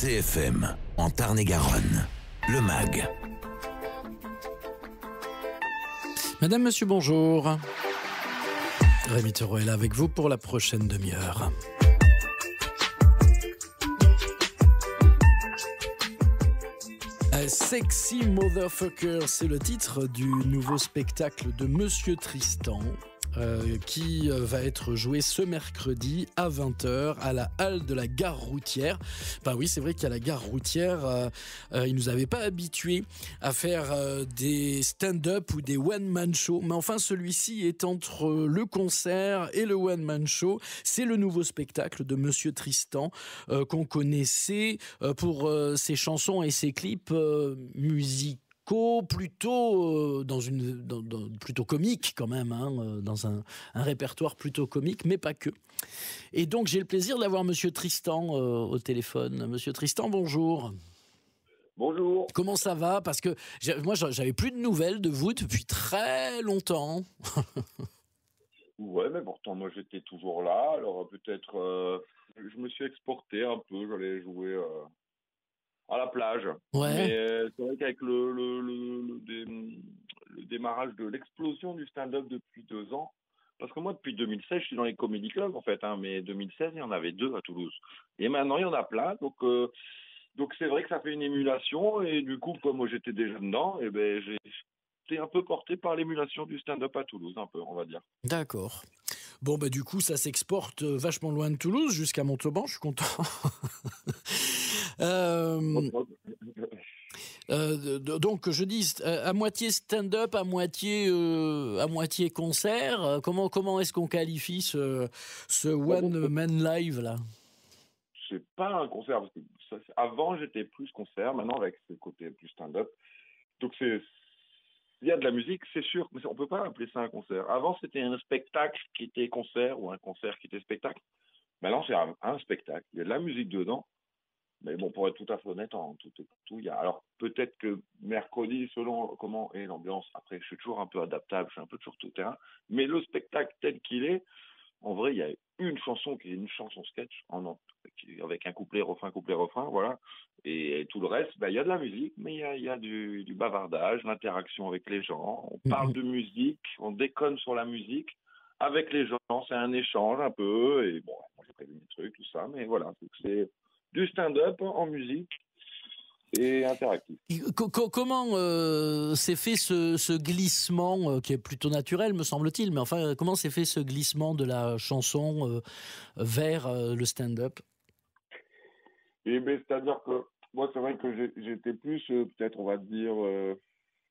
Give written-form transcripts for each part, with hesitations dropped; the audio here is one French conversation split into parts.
CFM, en Tarn-et-Garonne, le MAG. Madame, monsieur, bonjour. Rémi Taureau est là avec vous pour la prochaine demi-heure. Sexy Motherfucker, c'est le titre du nouveau spectacle de Monsieur Tristan. Qui va être joué ce mercredi à 20h à la halle de la gare routière. Ben oui, c'est vrai qu'à la gare routière, ils nous avaient pas habitués à faire des stand-up ou des one-man show. Mais enfin, celui-ci est entre le concert et le one-man show. C'est le nouveau spectacle de Monsieur Tristan qu'on connaissait pour ses chansons et ses clips musicaux. Plutôt plutôt comique quand même, dans un répertoire plutôt comique, mais pas que. Et donc j'ai le plaisir d'avoir Monsieur Tristan au téléphone. Monsieur Tristan, bonjour. Bonjour. Comment ça va ? Parce que moi j'avais plus de nouvelles de vous depuis très longtemps. Ouais, mais pourtant moi j'étais toujours là. Alors peut-être je me suis exporté un peu. J'allais jouer à la plage. Ouais. Mais c'est vrai qu'avec le démarrage de l'explosion du stand-up depuis 2 ans, parce que moi depuis 2016 je suis dans les comedy clubs en fait, mais 2016 il y en avait 2 à Toulouse. Et maintenant il y en a plein, donc c'est vrai que ça fait une émulation, et du coup comme moi j'étais déjà dedans, et ben j'ai été un peu porté par l'émulation du stand-up à Toulouse, un peu on va dire. D'accord. Bon, bah du coup, ça s'exporte vachement loin de Toulouse, jusqu'à Montauban, je suis content. Donc, je dis à moitié stand-up, à moitié concert. Comment est-ce qu'on qualifie ce one-man live, là ? C'est pas un concert, parce que avant j'étais plus concert, maintenant avec ce côté plus stand-up. Donc il y a de la musique, c'est sûr, mais on peut pas appeler ça un concert. Avant, c'était un spectacle qui était concert ou un concert qui était spectacle. Maintenant, c'est un spectacle. Il y a de la musique dedans. Mais bon, pour être tout à fait honnête, en tout, il y a. Alors, peut-être que mercredi, selon comment est l'ambiance, après, je suis toujours un peu adaptable, je suis un peu sur tout terrain. Mais le spectacle tel qu'il est, en vrai, il y a une chanson qui est une chanson sketch, avec un couplet, refrain, voilà. Et tout le reste, il y a de la musique, mais il y a du bavardage, l'interaction avec les gens. On parle de musique, on déconne sur la musique avec les gens, c'est un échange un peu. Et bon, moi j'ai prévu des trucs, tout ça, mais voilà, c'est du stand-up en musique et interactif. Comment s'est fait ce glissement qui est plutôt naturel, me semble-t-il, mais enfin, comment s'est fait ce glissement de la chanson vers le stand-up ? Et c'est-à-dire que moi, c'est vrai que j'étais plus, peut-être, on va dire,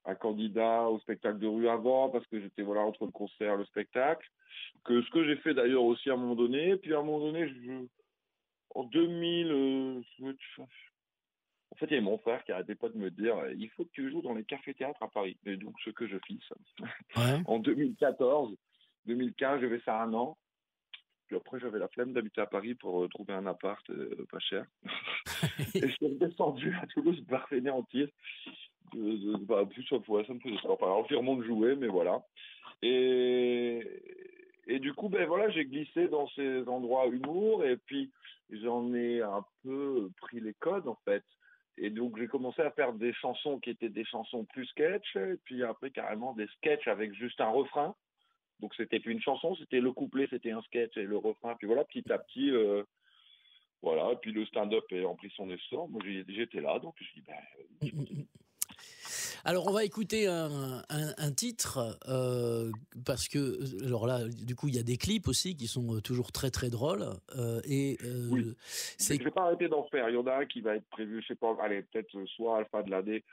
un candidat au spectacle de rue avant, parce que j'étais entre le concert et le spectacle, que ce que j'ai fait d'ailleurs aussi à un moment donné. Puis à un moment donné, en 2000, en fait, il y avait mon frère qui arrêtait pas de me dire « Il faut que tu joues dans les cafés-théâtres à Paris ». Et donc, ce que je fis, Ouais. En 2014, 2015, j'ai fait ça 1 an. Puis après, j'avais la flemme d'habiter à Paris pour trouver un appart pas cher. Et je suis redescendu à Toulouse par fainéantise. Plus ça me faisait ça. Enfin, entièrement de jouer, mais voilà. Et du coup, j'ai glissé dans ces endroits humour, et puis j'en ai un peu pris les codes, en fait. Et donc, j'ai commencé à faire des chansons qui étaient des chansons plus sketch, et puis après, carrément, des sketchs avec juste un refrain. Donc, c'était plus une chanson, c'était le couplet, c'était un sketch, et le refrain. Puis voilà, petit à petit, voilà. Et puis le stand-up a pris son essor. Moi, j'étais là, donc je dis, Alors, on va écouter un titre, parce que, alors là, du coup, il y a des clips aussi qui sont toujours très, très drôles. Oui. Je ne vais pas arrêter d'en faire. Il y en a un qui va être prévu, je sais pas, allez, peut-être soit à la fin de l'année.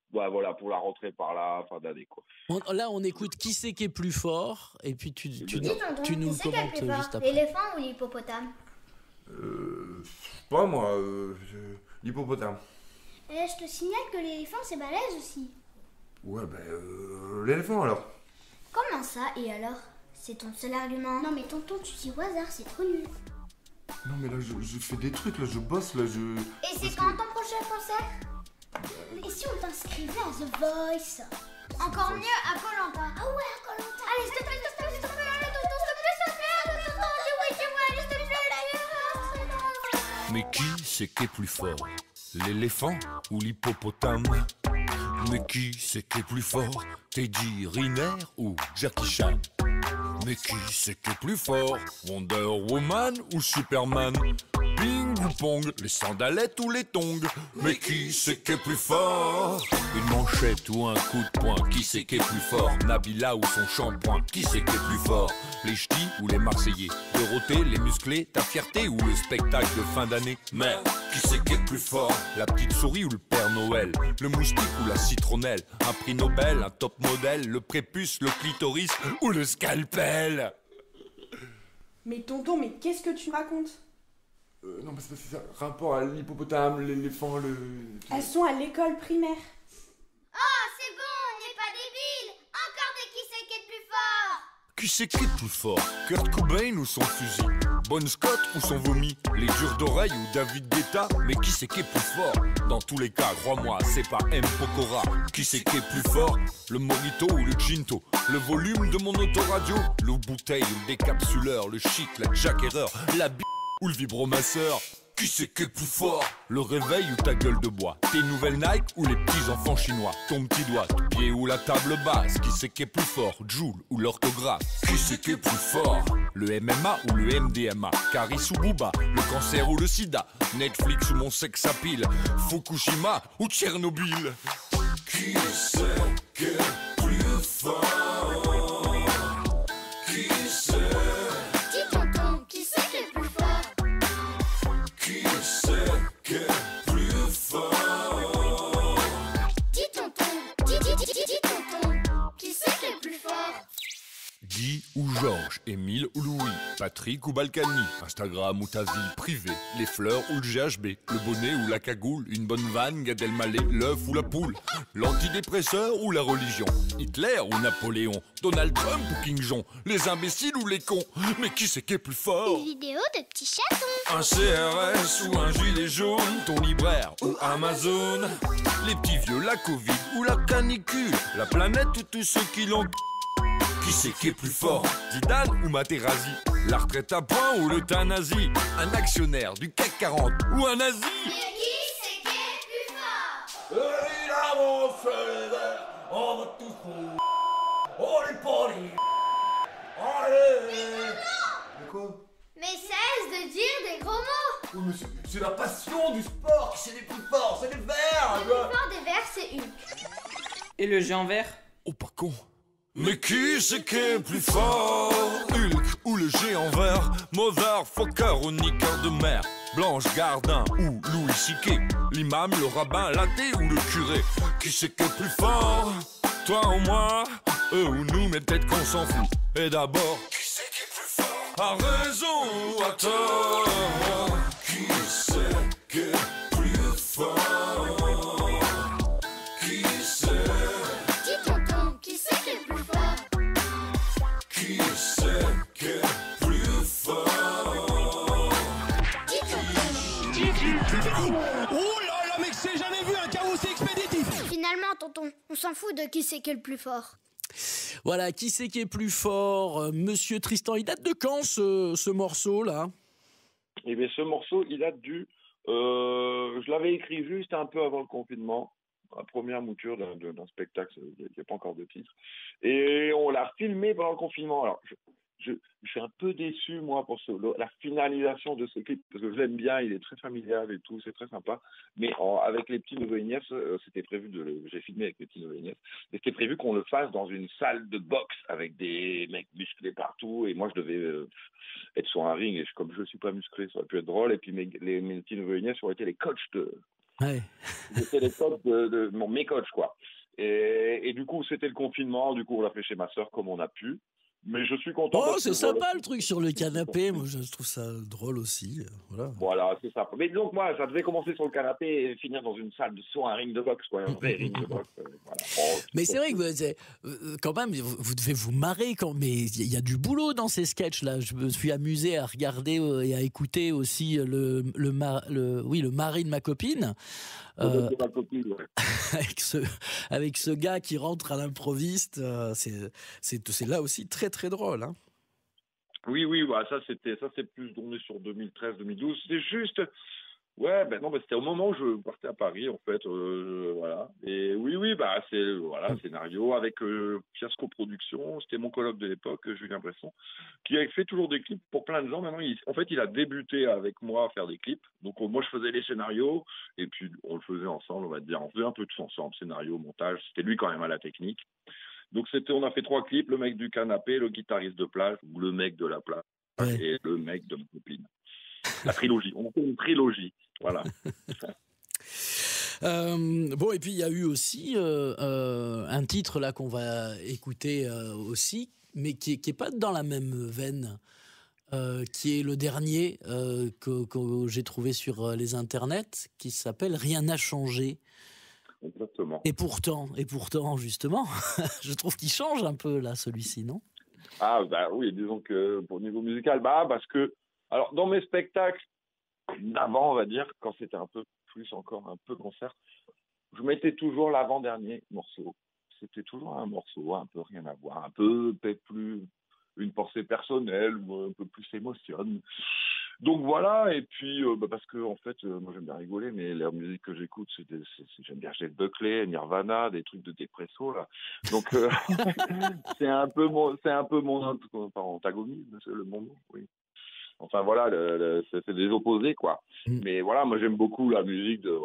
Voilà, pour la rentrée par là, fin d'année, quoi. Là, on écoute Qui c'est qui est plus fort, et puis tu nous le commentes juste après. L'éléphant ou l'hippopotame ? Pas moi, l'hippopotame. Je te signale que l'éléphant c'est balèze aussi. Ouais, l'éléphant alors. Comment ça, et alors ? C'est ton seul argument ? Non mais tonton, tu dis au hasard, c'est trop nul. Non mais là, je fais des trucs, là, je bosse, là, Et c'est quand ton prochain concert ? Et si on t'inscrivait à The Voice ? Encore mieux, à Koh-Lanta. Ah ouais, à Koh-Lanta. Allez, s'il te plaît, tonton, s'il te plaît, allez, je vais chez moi, allez, s'il te plaît, Mais qui c'est qui est plus fort? L'éléphant ou l'hippopotame? Mais qui c'est qui est plus fort? Teddy Riner ou Jackie Chan? Mais qui c'est qui est plus fort? Wonder Woman ou Superman? Ping ou pong, les sandalettes ou les tongs? Mais qui c'est qui est plus fort? Une manchette ou un coup de poing? Qui c'est qui est plus fort? Nabila ou son shampoing? Qui c'est qui est plus fort? Les ch'tis ou les Marseillais? Dorothée, les musclés, ta fierté ou le spectacle de fin d'année? Mais qui c'est qui est plus fort? La petite souris ou le Père Noël? Le moustique ou la citronnelle? Un prix Nobel, un top modèle? Le prépuce, le clitoris ou le scalpel? Mais tonton, mais qu'est-ce que tu racontes? Non, mais c'est ça. Rapport à l'hippopotame, l'éléphant, le. Elles sont à l'école primaire. Oh, c'est bon, on n'est pas débiles. Encore des qui c'est qui est le plus fort. Qui c'est qui est plus fort? Kurt Cobain ou son fusil? Bon Scott ou son vomi? Les durs d'oreille ou David Guetta? Mais qui c'est qui est plus fort? Dans tous les cas, crois-moi, c'est pas M. Pokora. Qui c'est qui est plus fort? Le Morito ou le Ginto? Le volume de mon autoradio? Le bouteille ou le décapsuleur? Le shit, la jack erreur? La ou le vibromasseur? Qui c'est qui est plus fort? Le réveil ou ta gueule de bois? Tes nouvelles Nike ou les petits enfants chinois? Ton petit doigt de pied ou la table basse? Qui c'est qui est plus fort? Joule ou l'orthographe? Qui c'est qui est plus fort? Le MMA ou le MDMA? Caris ou Booba? Le cancer ou le sida? Netflix ou mon sex à pile? Fukushima ou Tchernobyl? Qui c'est qui est plus fort? Qui c'est? Dis tonton, qui c'est qui est le plus fort? Qui c'est qui est plus fort? Dis tonton, dis tonton, qui c'est qui est le plus fort? Guy ou Georges, Émile ou Louis, Patrick ou Balkany, Instagram ou ta vie privée, les fleurs ou le GHB, le bonnet ou la cagoule, une bonne vanne, Gad Elmaleh, l'œuf ou la poule, l'antidépresseur ou la religion, Hitler ou Napoléon, Donald Trump ou King Jong, les imbéciles ou les cons, mais qui c'est qui est plus fort? Une vidéo de petits chatons. Un CRS ou un gilet jaune, ton libraire ou Amazon, les petits vieux, la Covid ou la canicule, la planète ou tous ceux qui l'ont. Qui c'est qui est plus fort? Zidane ou Materazzi? La retraite à point ou l'euthanasie? Un actionnaire du CAC 40 ou un nazi? Mais qui c'est qui est le plus fort? Évidemment, on va tous pour... On est pas les... Allez! Mais quoi? Mais cesse de dire des gros mots. Oui, mais c'est la passion du sport qui c'est les plus forts, c'est les verts! Le plus fort des vers, c'est une. Et le géant vert? Oh, pas con! Mais qui c'est qui est plus fort? Hulk ou le géant vert? Mozart, Fokker ou niqueur de mer? Blanche Gardin ou Louis C.K.? L'imam, le rabbin, l'athée ou le curé? Qui c'est qui est plus fort? Toi ou moi? Eux ou nous, mais peut-être qu'on s'en fout. Et d'abord, qui c'est qui est plus fort? À raison ou à tort? Qui c'est qui est plus fort? Qui c'est? Dis tonton, qui c'est qui est le plus fort? Qui c'est qui est plus fort? Dis tonton. Oh là là, mec, j'ai jamais vu un chaos aussi expéditif. Finalement, tonton, on s'en fout de qui c'est qui est le plus fort. Voilà, qui c'est qui est plus fort? Monsieur Tristan, il date de quand ce morceau-là? Et bien, ce morceau, il date du... je l'avais écrit juste un peu avant le confinement, la première mouture d'un spectacle, il n'y a pas encore de titre. Et on l'a filmé pendant le confinement. Alors, je suis un peu déçu, moi, pour la finalisation de ce clip, parce que je l'aime bien, il est très familial et tout, c'est très sympa. Mais avec les petits Neveux et Nièces, c'était prévu j'ai filmé avec les petits Neveux et Nièces, et c'était prévu qu'on le fasse dans une salle de boxe avec des mecs musclés partout, et moi, je devais être sur un ring, et comme je ne suis pas musclé, ça aurait pu être drôle, et puis mes petits Neveux et Nièces auraient été les coachs Ouais. C'était les coachs mes coachs, quoi. Et du coup, c'était le confinement, du coup, on l'a fait chez ma sœur comme on a pu. Mais je suis content. Oh, c'est sympa le truc sur le canapé. Moi, je trouve ça drôle aussi. Voilà, c'est ça. Mais donc, moi, ça devait commencer sur le canapé et finir dans une salle, sur un ring de boxe, quoi. Un vrai ring de boxe. Voilà. Mais c'est vrai que quand même, vous devez vous marrer. Mais il y a du boulot dans ces sketchs-là. Je me suis amusé à regarder et à écouter aussi le mari de ma copine. Avec ce gars qui rentre à l'improviste, c'est là aussi très très drôle. Hein. Oui, bah, ça c'est plus tourné sur 2013-2012. C'est juste, Ouais, ben non, c'était au moment où je partais à Paris, en fait, voilà. Et oui, bah c'est voilà, scénario avec Fiasco Productions, c'était mon coloc de l'époque, Julien Bresson, qui avait fait toujours des clips pour plein de gens. Maintenant, en fait, il a débuté avec moi à faire des clips. Donc moi, je faisais les scénarios et puis on le faisait ensemble, on va dire. On faisait un peu tout ensemble, scénario, montage. C'était lui quand même à la technique. Donc on a fait 3 clips, le mec du canapé, le guitariste de plage, ou le mec de la plage et le mec de ma copine. La trilogie, on a fait une trilogie. Voilà. Bon, et puis il y a eu aussi un titre là qu'on va écouter aussi, mais qui est pas dans la même veine, qui est le dernier que j'ai trouvé sur les internets, qui s'appelle Rien n'a changé. Exactement. Et pourtant, justement, je trouve qu'il change un peu là, celui-ci, non? Ah bah oui, disons que pour niveau musical, parce que alors dans mes spectacles d'avant, on va dire, quand c'était un peu plus encore un peu concert, je mettais toujours l'avant-dernier morceau. C'était toujours un morceau un peu rien à voir, un peu peut-être plus une pensée personnelle ou un peu plus émotionne. Donc voilà, et puis parce que en fait, moi j'aime bien rigoler, mais la musique que j'écoute, j'aime bien Jeff Buckley, Nirvana, des trucs de dépresso là. Donc c'est un peu mon antagonisme, c'est le bon mot, oui. Enfin voilà, c'est des opposés quoi. Mais voilà, moi j'aime beaucoup la musique de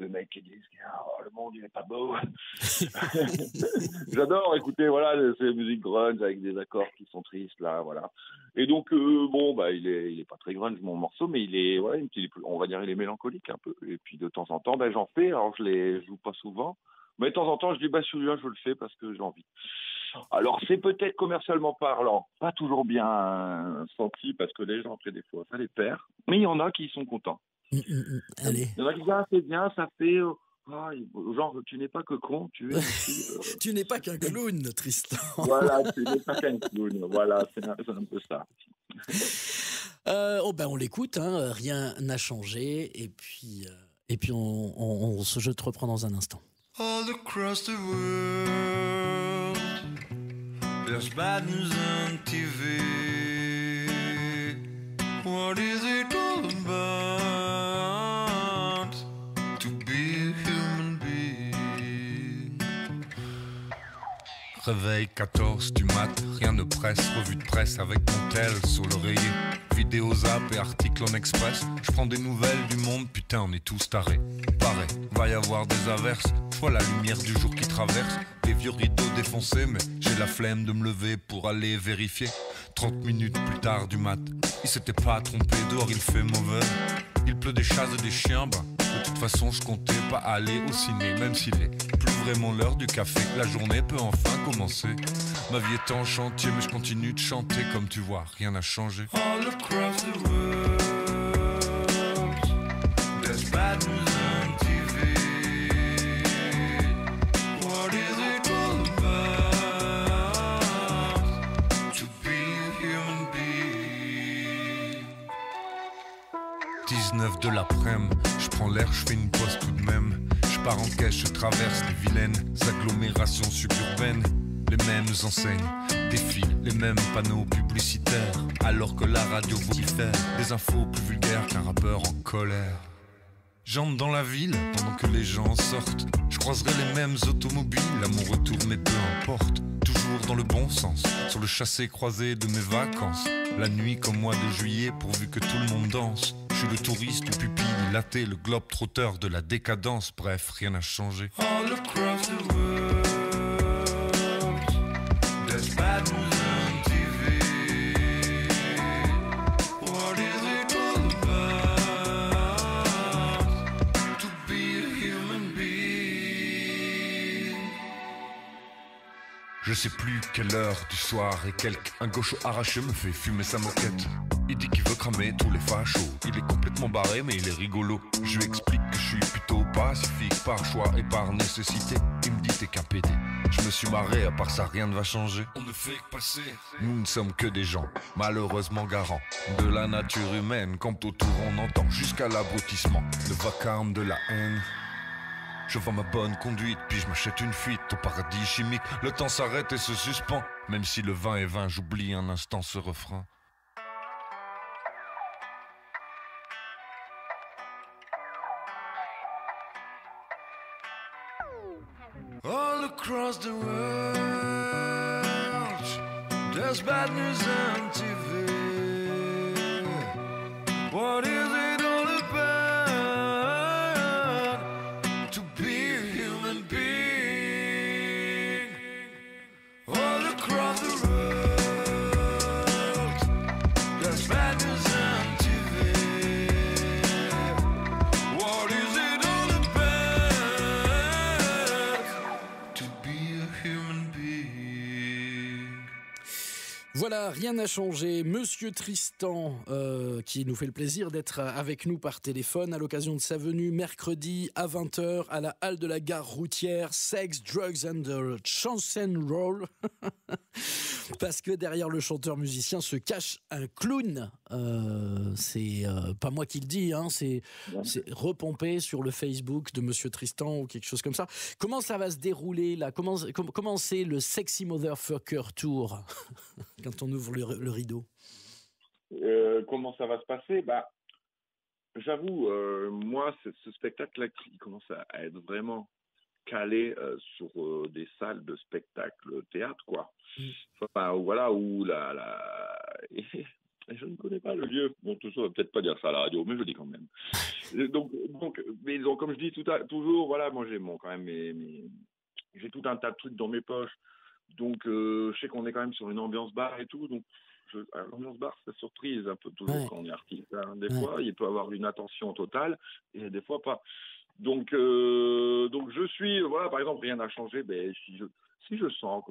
mecs qui disent le monde il est pas beau. J'adore écouter ces musiques grunge avec des accords qui sont tristes là, voilà. Et donc il est pas très grunge mon morceau, mais il est on va dire il est mélancolique un peu. Et puis de temps en temps j'en fais. Alors je les joue pas souvent, mais de temps en temps je dis celui-là je le fais parce que j'ai envie. Alors c'est peut-être commercialement parlant pas toujours bien senti parce que les gens après des fois ça les perd, mais il y en a qui sont contents. Allez. Il y en a qui disent c'est bien, ça fait genre tu n'es pas que con, tu es aussi, tu n'es pas qu'un clown, Tristan. Voilà, tu n'es pas qu'un clown, voilà, c'est un peu ça. On l'écoute, hein, rien n'a changé, et puis je te reprends dans un instant. All across the world, there's bad news on TV. What is it all about to be a human being? Réveil 14 du mat, rien ne presse, revue de presse avec mon tel sur l'oreiller. Vidéo zap et articles en express, je prends des nouvelles du monde, putain on est tous tarés. Pareil, va y avoir des averses, je vois la lumière du jour qui traverse, les vieux rideaux défoncés, mais j'ai la flemme de me lever pour aller vérifier. 30 minutes plus tard du mat, il s'était pas trompé, dehors il fait mauvais. Il pleut des chats et des chiens, de toute façon je comptais pas aller au ciné, même s'il est plus vraiment l'heure du café. La journée peut enfin commencer. Ma vie est en chantier, mais je continue de chanter, comme tu vois, rien n'a changé. All across the world, there's bad news on TV. What is it all about to be a human being? 19 de l'après-midi, je prends l'air, je fais une pause tout de même. Je pars en caisse, je traverse les vilaines agglomérations suburbaines. Les mêmes enseignes défilent, les mêmes panneaux publicitaires, alors que la radio vocifère des infos plus vulgaires qu'un rappeur en colère. J'entre dans la ville pendant que les gens sortent. Je croiserai les mêmes automobiles à mon retour, mais peu importe. Toujours dans le bon sens, sur le chassé-croisé de mes vacances. La nuit comme mois de juillet, pourvu que tout le monde danse. Je suis le touriste, le pupille dilaté, le globe-trotteur de la décadence. Bref, rien n'a changé. All across the world, there's bad news on TV. What is it all about to be a human being? Je sais plus quelle heure du soir et un gaucho arraché me fait fumer sa moquette. Il dit qu'il veut cramer tous les fachos. Il est complètement barré mais il est rigolo. Je lui explique que je suis plutôt pacifique par choix et par nécessité. Il me dit t'es qu'un pédé. Je me suis marré, à part ça rien ne va changer. On ne fait que passer. Nous ne sommes que des gens, malheureusement garants de la nature humaine. Quand autour on entend jusqu'à l'abrutissement le vacarme de la haine. Je vends ma bonne conduite, puis je m'achète une fuite au paradis chimique. Le temps s'arrête et se suspend. Même si le vin est vain, j'oublie un instant ce refrain. All across the world, there's bad news on TV. What is it all about to be a human being? All across the world, there's bad news on TV. What is it all about to be a human being? Voilà, rien n'a changé. Monsieur Tristan, qui nous fait le plaisir d'être avec nous par téléphone à l'occasion de sa venue mercredi à 20h à la halle de la gare routière. Sex, Drugs and Chanson Roll. Parce que derrière le chanteur-musicien se cache un clown. C'est pas moi qui le dis, hein, c'est repompé sur le Facebook de Monsieur Tristan ou quelque chose comme ça. Comment ça va se dérouler là ? Comment c'est le Sexy Motherfucker Tour quand on ouvre le rideau ? Comment ça va se passer ? J'avoue, moi, ce spectacle-là, il commence à être vraiment calé sur des salles de spectacle théâtre, quoi. Enfin, voilà, où je ne connais pas le lieu. Bon, tout ça, on va peut-être pas dire ça à la radio, mais je le dis quand même. donc, comme je dis toujours, voilà, moi j'ai quand même j'ai tout un tas de trucs dans mes poches. Donc, je sais qu'on est quand même sur une ambiance bar et tout. Donc, l'ambiance bar, c'est surprise un peu toujours quand on est artiste. Hein. Des fois, il peut y avoir une attention totale et des fois pas. Donc je suis, voilà, par exemple, rien n'a changé. Si je sens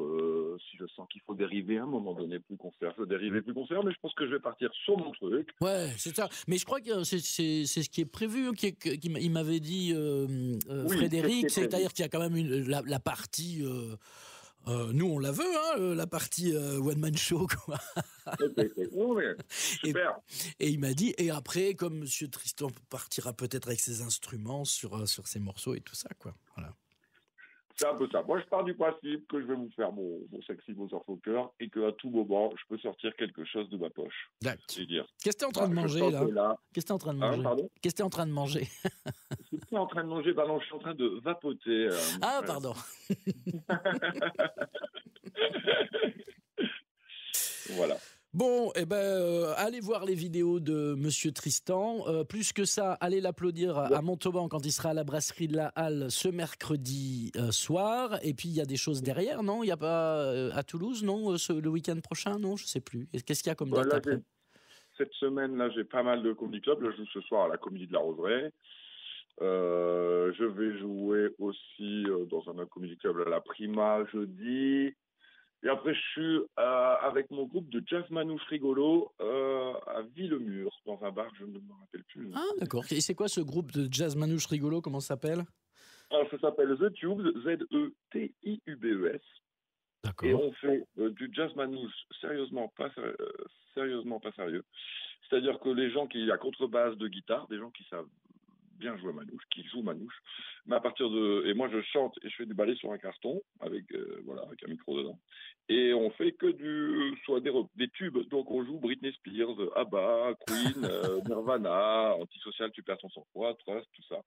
qu'il faut dériver à un moment donné plus concert, je dérive plus concert, mais je pense que je vais partir sur mon truc. Ouais, c'est ça. Mais je crois que c'est ce qui est prévu, il m'avait dit Frédéric, c'est-à-dire qu'il y a quand même la partie. Nous, on la veut, hein, la partie one-man show, quoi. Super. Et il m'a dit, et après, comme Monsieur Tristan partira peut-être avec ses instruments sur ses morceaux et tout ça, quoi. Voilà. C'est un peu ça. Moi, je pars du principe que je vais vous faire mon Sexy Motherfucker et qu'à tout moment, je peux sortir quelque chose de ma poche. D'accord. C'est-à-dire. Qu'est-ce que t'es en train de manger, là ? Qu'est-ce que t'es en train de manger ? Qu'est-ce que t'es en train de manger ? Je suis en train de manger, non, je suis en train de vapoter. Pardon. Voilà. Bon, allez voir les vidéos de Monsieur Tristan. Plus que ça, allez l'applaudir à Montauban quand il sera à la brasserie de la Halle ce mercredi soir. Et puis, il y a des choses derrière, non ? Il n'y a pas à Toulouse, non ? Le week-end prochain, non ? Je ne sais plus. Qu'est-ce qu'il y a comme date après ? Cette semaine-là, j'ai pas mal de comedy clubs. Là, je joue ce soir à la Comédie de la Roseraie. Je vais jouer aussi dans un comedy club à la Prima jeudi. Et après, je suis avec mon groupe de jazz manouche rigolo à Villemur, dans un bar, je ne me rappelle plus. Ah, d'accord. Et c'est quoi ce groupe de jazz manouche rigolo ? Comment ça s'appelle ? Alors, ça s'appelle The Tubes, Z-E-T-I-U-B-E-S. D'accord. Et on fait du jazz manouche sérieusement pas sérieux. C'est-à-dire que les gens qui, à contrebasse de guitare, des gens qui savent bien jouer manouche, qui jouent manouche, mais et moi je chante et je fais du ballet sur un carton avec un micro dedans, et on fait que soit des tubes, donc on joue Britney Spears, ABBA, Queen, Nirvana, Antisocial, Tu perds ton sang-froid, Trust, tout ça,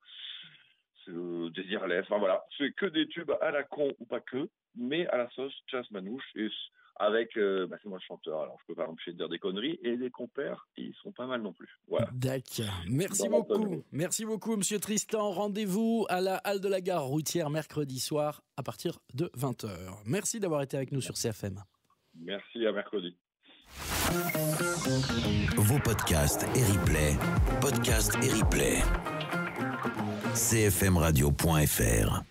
c'est Désirless, enfin voilà, c'est que des tubes à la con ou pas que, mais à la sauce jazz manouche, et avec, c'est moi le chanteur, alors je peux pas m'empêcher de dire des conneries, et les compères, ils sont pas mal non plus. Voilà. D'accord. Merci beaucoup, Monsieur Tristan. Rendez-vous à la Halle de la Gare routière mercredi soir à partir de 20h. Merci d'avoir été avec nous sur CFM. Merci, à mercredi. Vos podcasts et replays. Podcasts et replays. cfmradio.fr